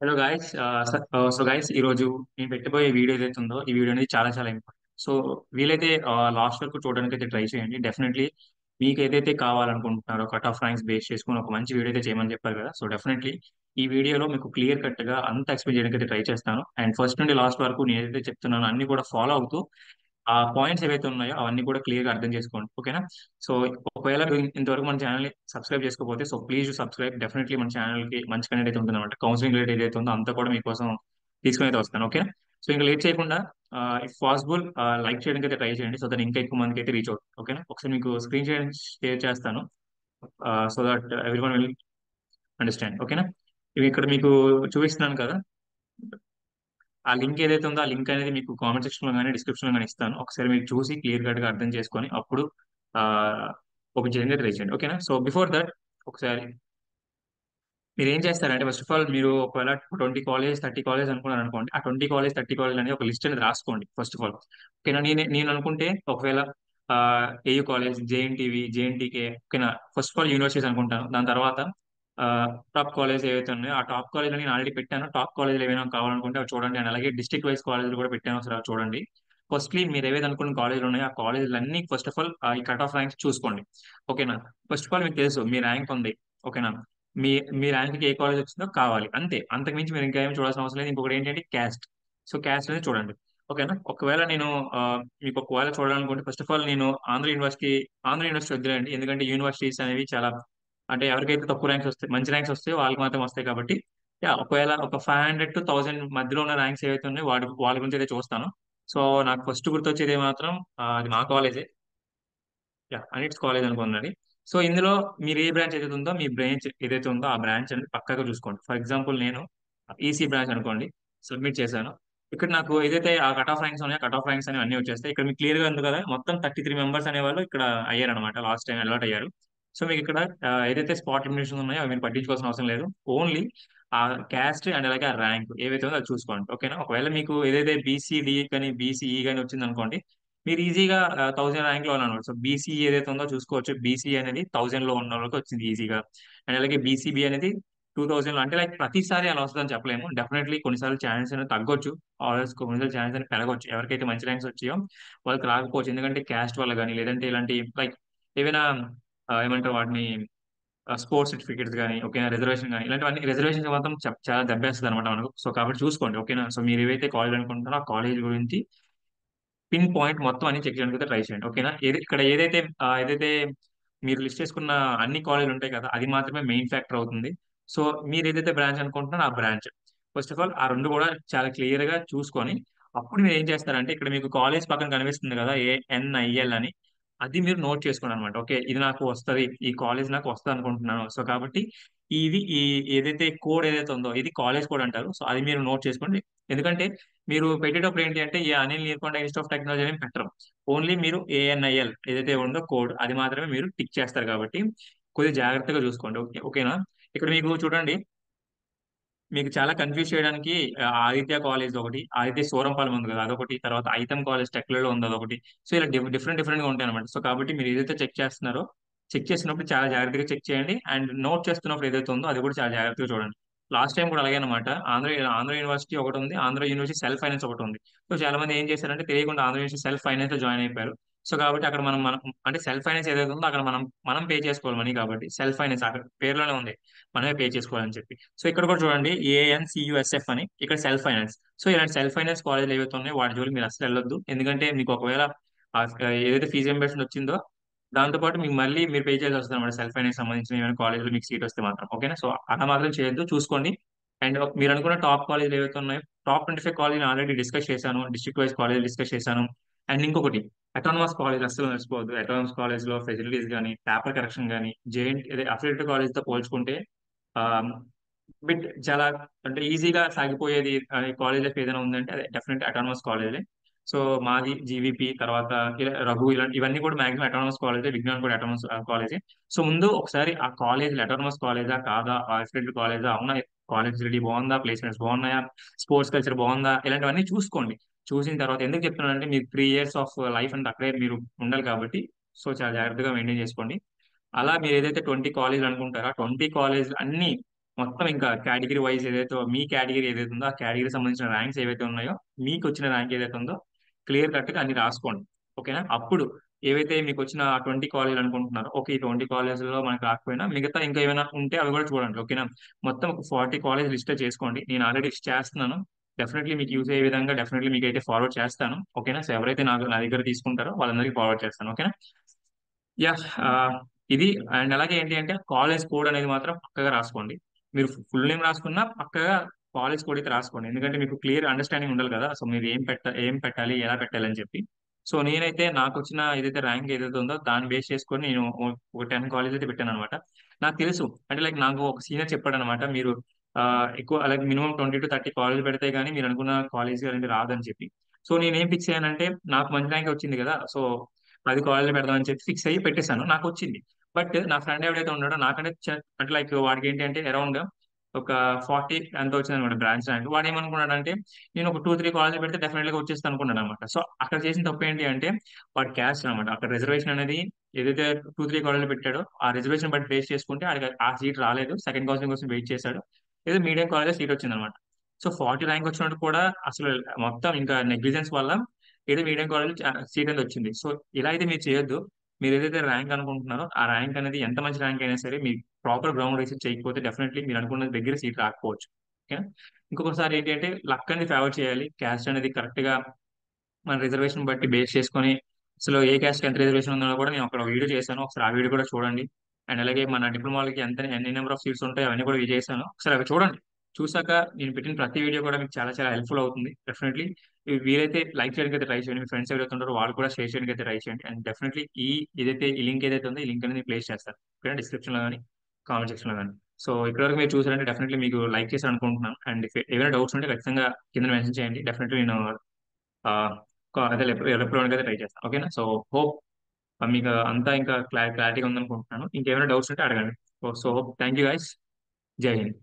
Hello guys. So guys, ఈ రోజు నేను పెట్టబోయే వీడియో ఏదైతే ఉందో ఈ వీడియో అనేది చాలా చాలా ఇంపార్టెంట్. సో వీలైతే లాస్ట్ వరకు చూడడానికి అయితే ట్రై చేయండి. డెఫినెట్లీ మీకు ఏదైతే కావాలనుకుంటున్నారో కట్ ఆఫ్ ర్యాంక్స్ బేస్ చేసుకుని ఒక మంచి వీడియో అయితే చేయమని చెప్పారు కదా. సో డెఫినెట్లీ ఈ వీడియోలో మీకు క్లియర్ కట్ గా అంత ఎక్స్ప్లెయిన్ చేయడానికి అయితే ట్రై చేస్తాను. అండ్ ఫస్ట్ నుండి లాస్ట్ వరకు నేను ఏదైతే చెప్తున్నానో అన్ని కూడా ఫాలో అవుతూ ఆ పాయింట్స్ ఏవైతే ఉన్నాయో అవన్నీ కూడా క్లియర్ గా అర్థం చేసుకోండి. ఓకేనా? సో ఒకవేళ మీరు ఇంతవరకు మన ఛానల్ ని సబ్స్క్రైబ్ చేసుకోకపోతే సో ప్లీజ్ సబ్స్క్రైబ్. డెఫినెట్లీ మన ఛానల్ కి మంచి కంటెంట్ అయితే ఉంటుందన్నమాట. కౌన్సిలింగ్ రిలేటెడ్ ఏదైతే ఉందో అంతా కూడా మీకోసం తీసుకుని అయితే వస్తాను. ఓకేనా? సో ఇంకా లేట్ చేయకుండా ఇఫ్ పాసిబుల్ లైక్ చేయడానికి అయితే ట్రై చేయండి, సో దట్ ఇంకా ఎక్కువ మందికి అయితే రీచ్ అవుతుంది. ఓకేనా? ఒకసారి మీకు స్క్రీన్ షేర్ చేస్తాను, so that every one will understand. ఓకేనా? ఇవి ఇక్కడ మీకు చూపిస్తున్నాను కదా. ఆ లింక్ ఏదైతే ఉందో ఆ లింక్ అనేది మీకు కామెంట్ సెక్షన్ లో కానీ డిస్క్రిప్షన్ లో కానీ ఇస్తాను. ఒకసారి మీరు చూసి క్లియర్ కట్ గా అర్థం చేసుకొని అప్పుడు ఆ, ఓపెన్ చేయడానికి ట్రై చేయండి. ఓకేనా? సో బిఫోర్ దట్ ఒకసారి మీరు ఏం చేస్తారంటే ఫస్ట్ ఆఫ్ ఆల్ మీరు ఒకవేళ 20 కాలేజ్ 30 కాలేజ్ అనుకున్నారు అనుకోండి. ఆ 20 కాలేజ్ 30 కాలేజ్ అనేది ఒక లిస్ట్ అనేది రాసుకోండి ఫస్ట్ ఆఫ్ ఆల్. ఓకేనా? నేను అనుకుంటే ఒకవేళ ఏయూ కాలేజ్, జేఎన్టీవి, జేఎన్టీకే, ఓకేనా, ఫస్ట్ ఆఫ్ ఆల్ యూనివర్సిటీస్ అనుకుంటాను. దాని తర్వాత టాప్ కాలేజ్ ఏవైతే ఉన్నాయో ఆ టాప్ కాలేజ్ నేను ఆల్రెడీ పెట్టాను. టాప్ కాలేజ్ ఏమైనా కావాలనుకుంటే అవి చూడండి. అండ్ అలాగే డిస్ట్రిక్ట్ వైజ్ కాలేజీలు కూడా పెట్టాను, ఒకసారి అవి చూడండి. ఫస్ట్లీ మీరు ఏవైతే అనుకున్న కాలేజీలు ఉన్నాయో ఆ కాలేజీలు అన్ని ఫస్ట్ ఆఫ్ ఆల్ ఈ కట్ ఆఫ్ ర్యాంక్స్ చూసుకోండి. ఓకేనా? ఫస్ట్ ఆఫ్ ఆల్ మీకు తెలుసు మీ ర్యాంక్ ఉంది. ఓకేనా? మీ మీ ర్యాంక్ కి ఏ కాలేజ్ వచ్చిందో కావాలి, అంతే. అంతకు మించి మీరు ఇంకా ఏం చూడాల్సిన అవసరం లేదు. ఇంకొకటి ఏంటంటే క్యాస్ట్. సో క్యాస్ట్ అనేది చూడండి. ఓకేనా? ఒకవేళ నేను ఆ, మీకు ఒకవేళ చూడాలనుకుంటే ఫస్ట్ ఆఫ్ ఆల్ నేను ఆంధ్ర యూనివర్సిటీ వద్దులేండి. ఎందుకంటే యూనివర్సిటీస్ అనేవి చాలా, అంటే ఎవరికైతే తక్కువ ర్యాంక్స్ వస్తాయి, మంచి ర్యాంక్స్ వస్తాయో వాళ్ళకి మాత్రం వస్తాయి కాబట్టి ఒకవేళ ఒక 500 to 1000 మధ్యలో ఉన్న ర్యాంక్స్ ఏవైతే ఉన్నాయో వాళ్ళ గురించి అయితే చూస్తాను. సో నాకు ఫస్ట్ గుర్తొచ్చేది మాత్రం అది మా కాలేజే. అనిట్స్ కాలేజ్ అనుకున్నది. సో ఇందులో మీరు ఏ బ్రాంచ్ ఏదైతే ఉందో మీ బ్రాంచ్ ఏదైతే ఉందో ఆ బ్రాంచ్ అనేది పక్కగా చూసుకోండి. ఫర్ ఎగ్జాంపుల్ నేను ఈసీ బ్రాంచ్ అనుకోండి, సబ్మిట్ చేశాను. ఇక్కడ నాకు ఏదైతే ఆ కట్ ఆఫ్ ర్యాంక్స్ ఉన్నాయో కట్ ఆఫ్ ర్యాంక్స్ అనేవి అన్ని వచ్చేస్తాయి. ఇక్కడ మీకు క్లియర్ గా ఉంది కదా, మొత్తం 33 మెంబర్స్ అనేవాళ్ళు ఇక్కడ అయ్యారనమాట, లాస్ట్ టైం అలాట్ అయ్యారు. సో మీకు ఇక్కడ ఏదైతే స్పాట్ ఎలిమినేషన్ ఉన్నాయో అవి మీరు పట్టించుకోవాల్సిన అవసరం లేదు. ఓన్లీ ఆ క్యాస్ట్ అండ్ అలాగే ఆ ర్యాంక్ ఏవైతే ఉందో అది చూసుకోండి. ఓకేనా? ఒకవేళ మీకు ఏదైతే బీసీడీ కానీ బీసీఈ కానీ వచ్చింది అనుకోండి, మీరు ఈజీగా 1000 ర్యాంక్ లో అనమాట. సో బీసీ ఏదైతే ఉందో చూసుకోవచ్చు. బీసీ అనేది 1000 లో ఉన్న వాళ్ళకి వచ్చింది ఈజీగా. అండ్ అలాగే బీసీబీ అనేది 2000 లో. అంటే లైక్ ప్రతిసారి అలా వస్తుందని చెప్పలేము. డెఫినెట్లీ కొన్నిసార్లు ఛాన్స్ అనేది తగ్గొచ్చు, ఆర్ఎల్స్ కొన్నిసార్లు ఛాన్స్ అనేది పెరగవచ్చు. ఎవరికైతే మంచి ర్యాంక్స్ వచ్చాయో వాళ్ళకి రాకపోవచ్చు, ఎందుకంటే క్యాస్ట్ వల్ల కానీ లేదంటే ఇలాంటి లైక్ ఏవైనా ఏమంటారు వాటిని, స్పోర్ట్స్ సర్టిఫికేట్స్ కానీ, ఓకేనా, రిజర్వేషన్ కానీ, ఇలాంటివన్నీ రిజర్వేషన్ మాత్రం చాలా దెబ్బేస్తుంది అనమాట మనకు. సో కాబట్టి చూసుకోండి. ఓకేనా? సో మీరు ఏవైతే కాలేజ్ అనుకుంటున్నారో ఆ కాలేజ్ గురించి పిన్ పాయింట్ మొత్తం అన్ని చెక్ చేయడానికి అయితే ట్రై చేయండి. ఓకేనా? ఇక్కడ ఏదైతే మీరు లిస్ట్ చేసుకున్న అన్ని కాలేజీలు ఉంటాయి కదా, అది మాత్రమే మెయిన్ ఫ్యాక్టర్ అవుతుంది. సో మీరు ఏదైతే బ్రాంచ్ అనుకుంటున్నారో ఆ బ్రాంచ్ ఫస్ట్ ఆఫ్ ఆల్ ఆ రెండు కూడా చాలా క్లియర్ గా చూసుకొని అప్పుడు మీరు ఏం చేస్తారంటే ఇక్కడ మీకు కాలేజ్ పక్కన కనిపిస్తుంది కదా, ఏఎన్ఐఎల్ అని, అది మీరు నోట్ చేసుకోండి అనమాట. ఓకే, ఇది నాకు వస్తది, ఈ కాలేజ్ నాకు వస్తుంది అనుకుంటున్నాను. సో కాబట్టి ఈ ఏదైతే కోడ్ ఏదైతే ఉందో ఇది కాలేజ్ కోడ్ అంటారు. సో అది మీరు నోట్ చేసుకోండి. ఎందుకంటే మీరు పెట్టేటప్పుడు ఏంటి అంటే ఈ అనిల్ నీల్కొండ ఇన్స్టిట్యూట్ ఆఫ్ టెక్నాలజీ అని పెట్టరు. ఓన్లీ మీరు ఏఎన్ఐఎల్ ఏదైతే ఉందో కోడ్ అది మాత్రమే మీరు టిక్ చేస్తారు కాబట్టి కొద్దిగా జాగ్రత్తగా చూసుకోండి. ఓకేనా? ఇక్కడ మీకు చూడండి, మీకు చాలా కన్ఫ్యూజ్ చేయడానికి ఆదిత్య కాలేజ్ ఒకటి, ఆదిత్య సూరంపాలెం ఉంది కదా అదొకటి, తర్వాత ఐతం కాలేజ్ టెక్లలో ఉంది అదొకటి. సో ఇలా డిఫరెంట్ గా ఉంటాయి అనమాట. సో కాబట్టి మీరు ఏదైతే చెక్ చేస్తున్నారో చెక్ చేసినప్పుడు చాలా జాగ్రత్తగా చెక్ చేయండి. అండ్ నోట్ చేస్తున్నప్పుడు ఏదైతే ఉందో అది కూడా చాలా జాగ్రత్తగా చూడండి. లాస్ట్ టైం కూడా అలాగే అనమాట. ఆంధ్ర యూనివర్సిటీ ఒకటి ఉంది, ఆంధ్ర యూనివర్సిటీ సెల్ఫ్ ఫైనాన్స్ ఒకటి ఉంది. సో చాలా మంది ఏం చేశారంటే తెలియకుండా ఆంధ్ర యూనివర్సిటీ సెల్ఫ్ ఫైనాన్స్ లో జాయిన్ అయిపోయారు. సో కాబట్టి అక్కడ మనం అంటే సెల్ఫ్ ఫైనాన్స్ ఏదైతే ఉందో అక్కడ మనం పే చేసుకోవాలి మనీ. కాబట్టి సెల్ఫ్ ఫైనాన్స్ అక్కడ పేరులోనే ఉంది, మనమే పే చేసుకోవాలని చెప్పి. సో ఇక్కడ కూడా చూడండి ఏఎన్సియుఎస్ఎఫ్ అని, ఇక్కడ సెల్ఫ్ ఫైనాన్స్. సో ఇలాంటి సెల్ఫ్ ఫైనాన్స్ కాలేజ్ ఏవైతే ఉన్నాయో వాటి జోలికి మీరు అసలు వెళ్ళొద్దు. ఎందుకంటే మీకు ఒకవేళ ఆ, ఏదైతే ఫీజు రింబర్స్మెంట్ వచ్చిందో దాంతో పాటు మీకు మళ్ళీ మీరు పే చేయాల్సి వస్తుంది అనమాట, సెల్ఫ్ ఫైనాన్స్ సంబంధించిన ఏమైనా కాలేజ్లో మీకు సీట్ వస్తే మాత్రం. ఓకేనా? సో అలా మాత్రం చేయొద్దు, చూసుకోండి. అండ్ మీరు అనుకున్న టాప్ కాలేజ్ ఏవైతే ఉన్నాయో టాప్ 25 కాలేజ్ ఆల్రెడీ డిస్కస్ చేశాను, డిస్ట్రిక్ట్ వైజ్ కాలేజ్ డిస్కస్ చేశాను. అండ్ ఇంకొకటి అటానమస్ కాలేజ్ అస్సలు మర్చిపోవద్దు. అటానమస్ కాలేజ్ లో ఫెసిలిటీస్ కానీ పేపర్ కరెక్షన్ కానీ జేఎన్టీ అఫిలియేటెడ్ కాలేజ్ తో పోల్చుకుంటే బిట్ చాలా, అంటే ఈజీగా సాగిపోయేది కాలేజ్ లైఫ్ ఏదైనా ఉందంటే అదే డెఫినెట్ అటానమస్ కాలేజే. సో మాది జీవీపీ, తర్వాత ఇలా రఘు, ఇలాంటి ఇవన్నీ కూడా మాక్సిమం అటానమస్ కాలేజే. విజ్ఞాన్ కూడా అటానమస్ కాలేజే. సో ముందు ఒకసారి ఆ కాలేజ్ అటానమస్ కాలేజా కాదా, అఫిలియేటెడ్ కాలేజా, అవునా, కాలేజ్ ఫెసిలిటీ బాగుందా, ప్లేస్మెంట్స్ బాగున్నాయా, స్పోర్ట్స్ కల్చర్ బాగుందా, ఇలాంటివన్నీ చూసుకోండి. చూసిన తర్వాత ఎందుకు చెప్తున్నానంటే మీరు 3 years ఆఫ్ లైఫ్ అంటే అక్కడే మీరు ఉండాలి కాబట్టి సో చాలా జాగ్రత్తగా మెయింటైన్ చేసుకోండి. అలా మీరు ఏదైతే 20 కాలేజీలు అనుకుంటారో 20 కాలేజీలు అన్ని మొత్తం ఇంకా కేటగిరీ వైజ్ ఏదైతే మీ కేటగిరీ ఏదైతే ఉందో ఆ కేటగిరీ సంబంధించిన ర్యాంక్స్ ఏవైతే ఉన్నాయో, మీకు వచ్చిన ర్యాంక్ ఏదైతే ఉందో క్లియర్ కట్ గా అన్ని రాసుకోండి. ఓకేనా? అప్పుడు ఏవైతే మీకు వచ్చిన 20 కాలేజీలు అనుకుంటున్నారో, ఓకే ఈ 20 కాలేజీలో మనకు రాకపోయినా మిగతా ఇంకా ఏమైనా ఉంటే అవి కూడా చూడండి. ఓకేనా? మొత్తం ఒక 40 కాలేజ్ లిస్ట్ చేసుకోండి. నేను ఆల్రెడీ లిస్ట్ చేస్తున్నాను. డెఫినెట్లీ మీకు యూజ్ అయ్యే విధంగా డెఫినెట్లీ మీకు అయితే ఫార్వర్డ్ చేస్తాను. ఓకేనా? సో ఎవరైతే నా దగ్గర తీసుకుంటారో వాళ్ళందరికీ ఫార్వర్డ్ చేస్తాను. ఓకేనా? యా. ఆ, ఇది. అండ్ అలాగే ఏంటి అంటే కాలేజ్ కోడ్ అనేది మాత్రం పక్కగా రాసుకోండి. మీరు ఫుల్ నేమ్ రాసుకున్నా పక్కగా కాలేజ్ కోడ్ అయితే రాసుకోండి. ఎందుకంటే మీకు క్లియర్ అండర్స్టాండింగ్ ఉండాలి కదా, సో మీరు ఏం పెట్టాలి, ఎలా పెట్టాలి అని చెప్పి. సో నేనైతే నాకు వచ్చిన ఏదైతే ర్యాంక్ ఏదైతే ఉందో దాన్ని బేస్ చేసుకొని నేను ఒక 10 కాలేజ్ అయితే పెట్టాను అనమాట. నాకు తెలుసు అంటే లైక్ నాకు ఒక సీనియర్ చెప్పాడు అనమాట, మీరు ఆ, ఎక్కువ లైక్ మినిమం 20 to 30 కాలేజ్ పెడితే గానీ మీరు అనుకున్న కాలేజ్ అనేది రాదని చెప్పి. సో నేనేం ఫిక్స్ అయ్యానంటే నాకు మంచి ర్యాంక్ వచ్చింది కదా, సో 10 కాలేజీలు పెడదామని చెప్పి ఫిక్స్ అయ్యి పెట్టేశాను. నాకు వచ్చింది. బట్ నా ఫ్రెండ్ ఎవడైతే ఉన్నాడో నాకంటే అంటే లైక్ వాడికి ఏంటి అంటే అరౌండ్ ఒక 40 ఎంత వచ్చింది అనమాట బ్రాంచ్ ర్యాంక్. వాడు ఏమనుకున్నాడంటే నేను ఒక 2-3 కాలేజీలు పెడితే డెఫినెట్ గా వచ్చేస్తాను అనుకున్నాడు అనమాట. సో అక్కడ చేసిన తప్పు ఏంటి అంటే వాడు క్యాస్ట్ అనమాట. అక్కడ రిజర్వేషన్ అనేది ఏదైతే 2-3 కాలేజీలు పెట్టాడో ఆ రిజర్వేషన్ బట్టి బేస్ చేసుకుంటే ఆడికి ఆ సీట్ రాలేదు. సెకండ్ కౌన్సిలింగ్ కోసం వెయిట్ చేశాడు. ఏదో మీడియం కాలేజ్ సీట్ వచ్చింది అనమాట. సో 40 ర్యాంక్ వచ్చినట్టు కూడా అసలు మొత్తం ఇంకా నెగ్లిజెన్స్ వల్ల ఏదో మీడియం కాలేజ్ సీట్ అనేది వచ్చింది. సో ఇలా అయితే మీరు చేయొద్దు. మీరు ఏదైతే ర్యాంక్ అనుకుంటున్నారో ఆ ర్యాంక్ అనేది ఎంత మంచి ర్యాంక్ అయినా సరే మీ ప్రాపర్ గ్రౌండ్ రీసెర్చ్ చేయకపోతే డెఫినెట్లీ మీరు అనుకున్న దగ్గర సీట్ రాకపోవచ్చు. ఓకేనా? ఇంకొకసారి ఏంటి అంటే లక్ అనేది ఫేవర్ చేయాలి. క్యాస్ట్ అనేది కరెక్ట్ గా మన రిజర్వేషన్ బట్టి బేస్ చేసుకొని అసలు ఏ క్యాస్ట్ ఎంత రిజర్వేషన్ ఉందో కూడా నేను ఒక వీడియో చేశాను. ఒకసారి ఆ వీడియో కూడా చూడండి. అండ్ అలాగే మన డిప్లొమాలకి ఎన్ని నెంబర్ ఆఫ్ సీట్స్ ఉంటాయి అవన్నీ కూడా చేశాను. ఒకసారి అవి చూడండి. చూసాక నేను పెట్టిన ప్రతి వీడియో కూడా మీకు చాలా చాలా హెల్ప్ఫుల్ అవుతుంది. డెఫినెట్లీ వీలైతే లైక్ చేయడానికి అయితే ట్రై చేయండి. మీ ఫ్రెండ్స్ ఎవరైతే ఉంటారో వాళ్ళు కూడా షేర్ చేయడానికి అయితే ట్రై చేయండి. అండ్ డెఫినెట్లీ ఈ లింక్ ఏదైతే ఉందో ఈ లింక్ అనేది ప్లేస్ చేస్తాను. ఓకే, డిస్క్రిప్షన్ లో కానీ కామెంట్ సెక్షన్ లో కానీ. సో ఇప్పటివరకు మీరు చూసారంటే డెఫినెట్లీ మీకు లైక్ చేశారు అనుకుంటున్నాను. అండ్ ఏమైనా డౌట్స్ ఉంటే ఖచ్చితంగా కింద మెన్షన్ చేయండి. డెఫినెట్లీ నేను ఆ, అదే రిప్లై అయితే ట్రై చేస్తాను. ఓకేనా? సో హోప్ మీకు అంతా ఇంకా క్లారిటీగా ఉందనుకుంటున్నాను. ఇంకేమైనా డౌట్స్ ఉంటే అడగండి. So hope thank you guys. జై హింద్.